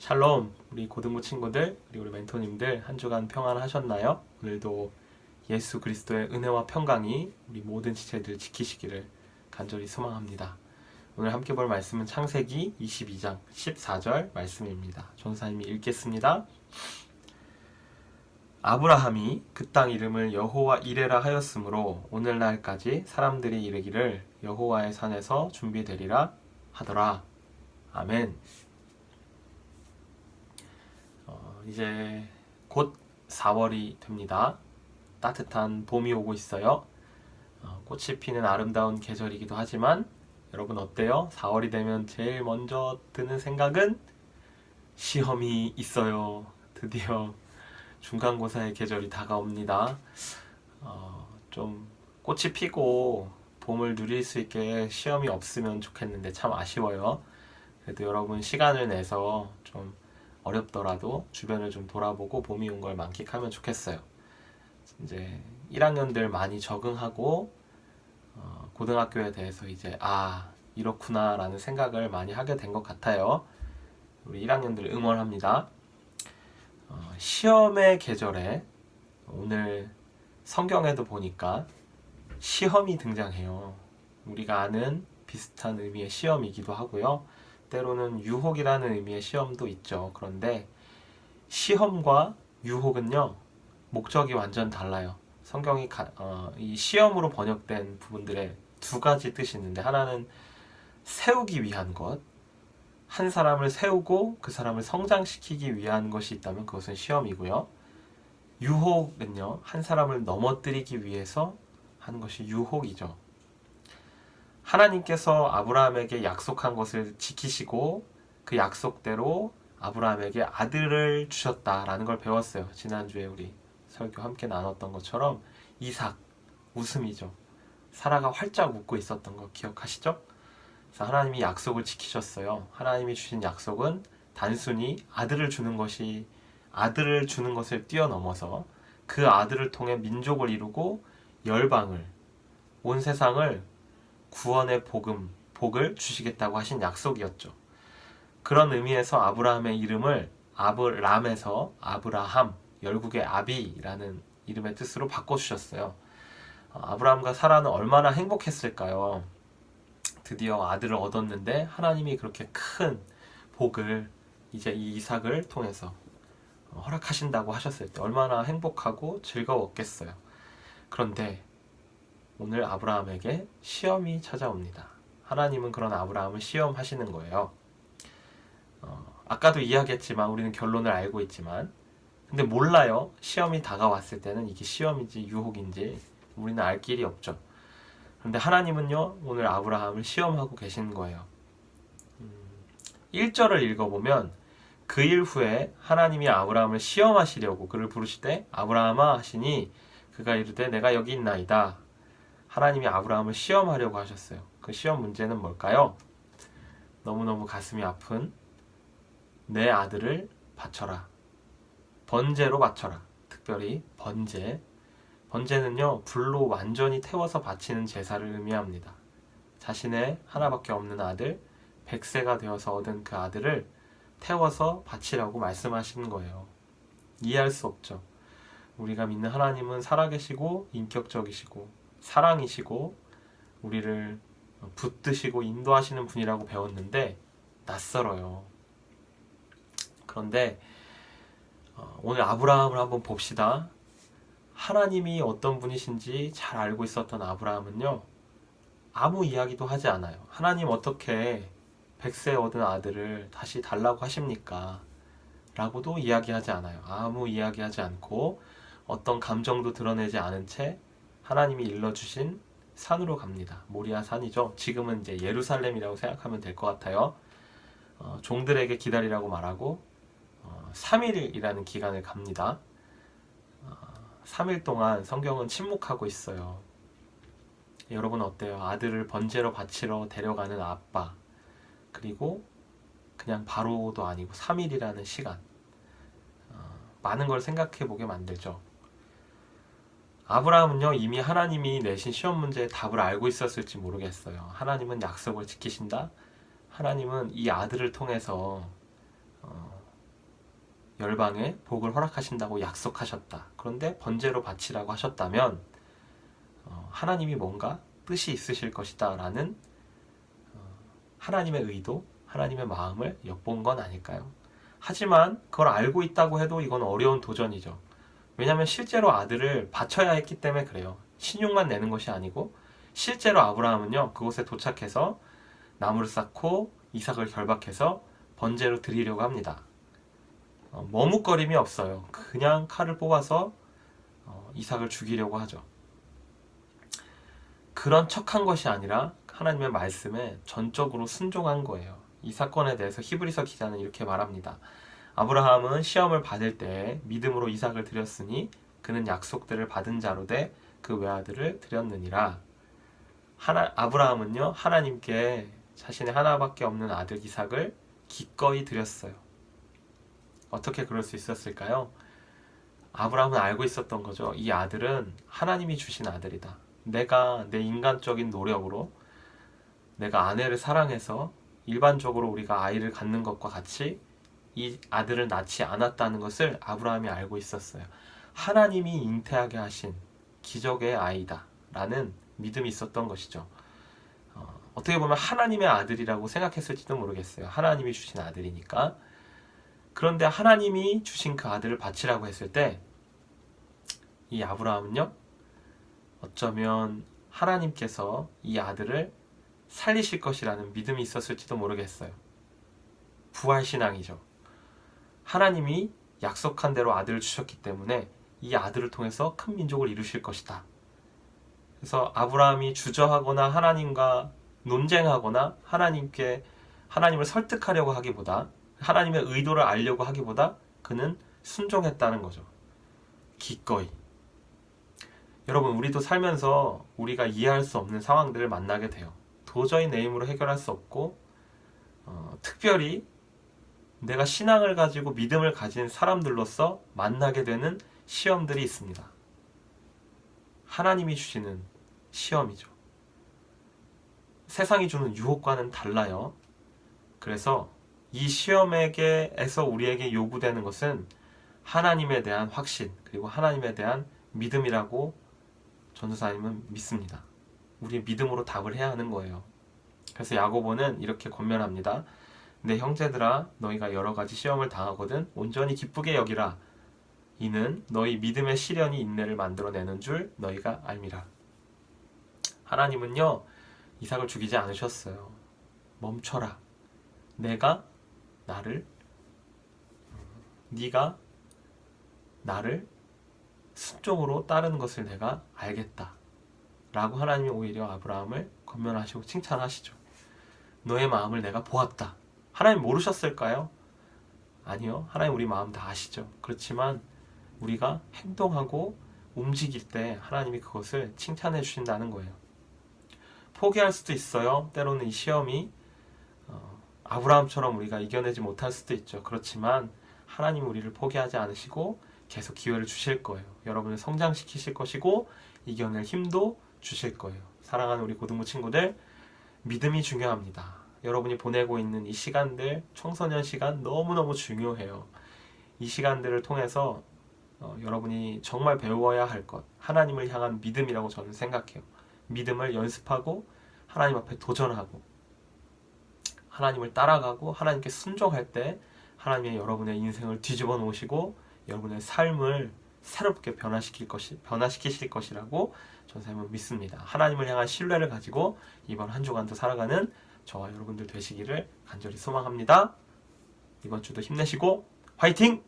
샬롬, 우리 고등부 친구들, 그리고 우리 멘토님들 한 주간 평안하셨나요? 오늘도 예수 그리스도의 은혜와 평강이 우리 모든 지체들 지키시기를 간절히 소망합니다. 오늘 함께 볼 말씀은 창세기 22장 14절 말씀입니다. 전사님이 읽겠습니다. 아브라함이 그 땅 이름을 여호와 이레라 하였으므로 오늘날까지 사람들이 이르기를 여호와의 산에서 준비되리라 하더라. 아멘. 이제 곧 4월이 됩니다. 따뜻한 봄이 오고 있어요. 꽃이 피는 아름다운 계절이기도 하지만 여러분 어때요? 4월이 되면 제일 먼저 드는 생각은 시험이 있어요. 드디어 중간고사의 계절이 다가옵니다. 좀 꽃이 피고 봄을 누릴 수 있게 시험이 없으면 좋겠는데 참 아쉬워요. 그래도 여러분 시간을 내서 좀 어렵더라도 주변을 좀 돌아보고 봄이 온 걸 만끽하면 좋겠어요. 이제 1학년들 많이 적응하고 고등학교에 대해서 이제 이렇구나 라는 생각을 많이 하게 된 것 같아요. 우리 1학년들 응원합니다. 시험의 계절에 오늘 성경에도 보니까 시험이 등장해요. 우리가 아는 비슷한 의미의 시험이기도 하고요. 때로는 유혹이라는 의미의 시험도 있죠. 그런데 시험과 유혹은요, 목적이 완전 달라요. 성경이 이 시험으로 번역된 부분들의 두 가지 뜻이 있는데, 하나는 세우기 위한 것, 한 사람을 세우고 그 사람을 성장시키기 위한 것이 있다면 그것은 시험이고요. 유혹은요, 한 사람을 넘어뜨리기 위해서 하는 것이 유혹이죠. 하나님께서 아브라함에게 약속한 것을 지키시고 그 약속대로 아브라함에게 아들을 주셨다라는 걸 배웠어요. 지난주에 우리 설교 함께 나눴던 것처럼 이삭, 웃음이죠. 사라가 활짝 웃고 있었던 거 기억하시죠? 그래서 하나님이 약속을 지키셨어요. 하나님이 주신 약속은 단순히 아들을 주는 것을 뛰어넘어서 그 아들을 통해 민족을 이루고 열방을, 온 세상을 구원의 복을 주시겠다고 하신 약속이었죠. 그런 의미에서 아브라함의 이름을 아브람에서 아브라함, 열국의 아비라는 이름의 뜻으로 바꿔주셨어요. 아브라함과 사라는 얼마나 행복했을까요? 드디어 아들을 얻었는데 하나님이 그렇게 큰 복을 이제 이 이삭을 통해서 허락하신다고 하셨을 때 얼마나 행복하고 즐거웠겠어요. 그런데 오늘 아브라함에게 시험이 찾아옵니다. 하나님은 그런 아브라함을 시험하시는 거예요. 아까도 이야기했지만 우리는 결론을 알고 있지만 근데 몰라요. 시험이 다가왔을 때는 이게 시험인지 유혹인지 우리는 알 길이 없죠. 그런데 하나님은요, 오늘 아브라함을 시험하고 계신 거예요. 1절을 읽어보면 그 일 후에 하나님이 아브라함을 시험하시려고 그를 부르시되 아브라함아 하시니 그가 이르되 내가 여기 있나이다. 하나님이 아브라함을 시험하려고 하셨어요. 그 시험 문제는 뭘까요? 너무너무 가슴이 아픈 내 아들을 바쳐라. 번제로 바쳐라. 특별히 번제. 번제는요, 불로 완전히 태워서 바치는 제사를 의미합니다. 자신의 하나밖에 없는 아들, 100세가 되어서 얻은 그 아들을 태워서 바치라고 말씀하시는 거예요. 이해할 수 없죠. 우리가 믿는 하나님은 살아계시고 인격적이시고 사랑이시고 우리를 붙드시고 인도하시는 분이라고 배웠는데 낯설어요. 그런데 오늘 아브라함을 한번 봅시다. 하나님이 어떤 분이신지 잘 알고 있었던 아브라함은요, 아무 이야기도 하지 않아요. 하나님 어떻게 100세 얻은 아들을 다시 달라고 하십니까? 라고도 이야기하지 않아요. 아무 이야기하지 않고 어떤 감정도 드러내지 않은 채 하나님이 일러주신 산으로 갑니다. 모리아 산이죠. 지금은 이제 예루살렘이라고 생각하면 될 것 같아요. 종들에게 기다리라고 말하고 3일이라는 기간을 갑니다. 3일 동안 성경은 침묵하고 있어요. 여러분 어때요? 아들을 번제로 바치러 데려가는 아빠, 그리고 그냥 바로도 아니고 3일이라는 시간, 많은 걸 생각해 보게 만들죠. 아브라함은요, 이미 하나님이 내신 시험 문제의 답을 알고 있었을지 모르겠어요. 하나님은 약속을 지키신다. 하나님은 이 아들을 통해서 열방에 복을 허락하신다고 약속하셨다. 그런데 번제로 바치라고 하셨다면 하나님이 뭔가 뜻이 있으실 것이다 라는 하나님의 의도, 하나님의 마음을 엿본 건 아닐까요? 하지만 그걸 알고 있다고 해도 이건 어려운 도전이죠. 왜냐하면 실제로 아들을 바쳐야 했기 때문에 그래요. 신용만 내는 것이 아니고 실제로 아브라함은요, 그곳에 도착해서 나무를 쌓고 이삭을 결박해서 번제로 드리려고 합니다. 머뭇거림이 없어요. 그냥 칼을 뽑아서 이삭을 죽이려고 하죠. 그런 척한 것이 아니라 하나님의 말씀에 전적으로 순종한 거예요. 이 사건에 대해서 히브리서 기자는 이렇게 말합니다. 아브라함은 시험을 받을 때 믿음으로 이삭을 드렸으니 그는 약속들을 받은 자로 돼 그 외아들을 드렸느니라. 아브라함은요, 하나님께 자신의 하나밖에 없는 아들 이삭을 기꺼이 드렸어요. 어떻게 그럴 수 있었을까요? 아브라함은 알고 있었던 거죠. 이 아들은 하나님이 주신 아들이다. 내가 내 인간적인 노력으로 내가 아내를 사랑해서 일반적으로 우리가 아이를 갖는 것과 같이 이 아들을 낳지 않았다는 것을 아브라함이 알고 있었어요. 하나님이 잉태하게 하신 기적의 아이다 라는 믿음이 있었던 것이죠. 어떻게 보면 하나님의 아들이라고 생각했을지도 모르겠어요. 하나님이 주신 아들이니까. 그런데 하나님이 주신 그 아들을 바치라고 했을 때 이 아브라함은요, 어쩌면 하나님께서 이 아들을 살리실 것이라는 믿음이 있었을지도 모르겠어요. 부활신앙이죠. 하나님이 약속한 대로 아들을 주셨기 때문에 이 아들을 통해서 큰 민족을 이루실 것이다. 그래서 아브라함이 주저하거나 하나님과 논쟁하거나 하나님을 설득하려고 하기보다, 하나님의 의도를 알려고 하기보다 그는 순종했다는 거죠. 기꺼이. 여러분, 우리도 살면서 우리가 이해할 수 없는 상황들을 만나게 돼요. 도저히 내 힘으로 해결할 수 없고 특별히 내가 신앙을 가지고 믿음을 가진 사람들로서 만나게 되는 시험들이 있습니다. 하나님이 주시는 시험이죠. 세상이 주는 유혹과는 달라요. 그래서 이 시험에서 우리에게 요구되는 것은 하나님에 대한 확신, 그리고 하나님에 대한 믿음이라고 전도사님은 믿습니다. 우리의 믿음으로 답을 해야 하는 거예요. 그래서 야고보는 이렇게 권면합니다. 내 형제들아, 너희가 여러 가지 시험을 당하거든 온전히 기쁘게 여기라. 이는 너희 믿음의 시련이 인내를 만들어내는 줄 너희가 알미라. 하나님은요, 이삭을 죽이지 않으셨어요. 멈춰라. 네가 나를 순종으로 따르는 것을 내가 알겠다 라고 하나님이 오히려 아브라함을 권면하시고 칭찬하시죠. 너의 마음을 내가 보았다. 하나님 모르셨을까요? 아니요. 하나님 우리 마음 다 아시죠. 그렇지만 우리가 행동하고 움직일 때 하나님이 그것을 칭찬해 주신다는 거예요. 포기할 수도 있어요. 때로는 이 시험이 아브라함처럼 우리가 이겨내지 못할 수도 있죠. 그렇지만 하나님 우리를 포기하지 않으시고 계속 기회를 주실 거예요. 여러분을 성장시키실 것이고 이겨낼 힘도 주실 거예요. 사랑하는 우리 고등부 친구들, 믿음이 중요합니다. 여러분이 보내고 있는 이 시간들, 청소년 시간 너무너무 중요해요. 이 시간들을 통해서 여러분이 정말 배워야 할 것, 하나님을 향한 믿음이라고 저는 생각해요. 믿음을 연습하고 하나님 앞에 도전하고 하나님을 따라가고 하나님께 순종할 때 하나님이 여러분의 인생을 뒤집어 놓으시고 여러분의 삶을 새롭게 변화시키실 것이라고 전사님은 믿습니다. 하나님을 향한 신뢰를 가지고 이번 한 주간도 살아가는 저와 여러분들 되시기를 간절히 소망합니다. 이번 주도 힘내시고 화이팅!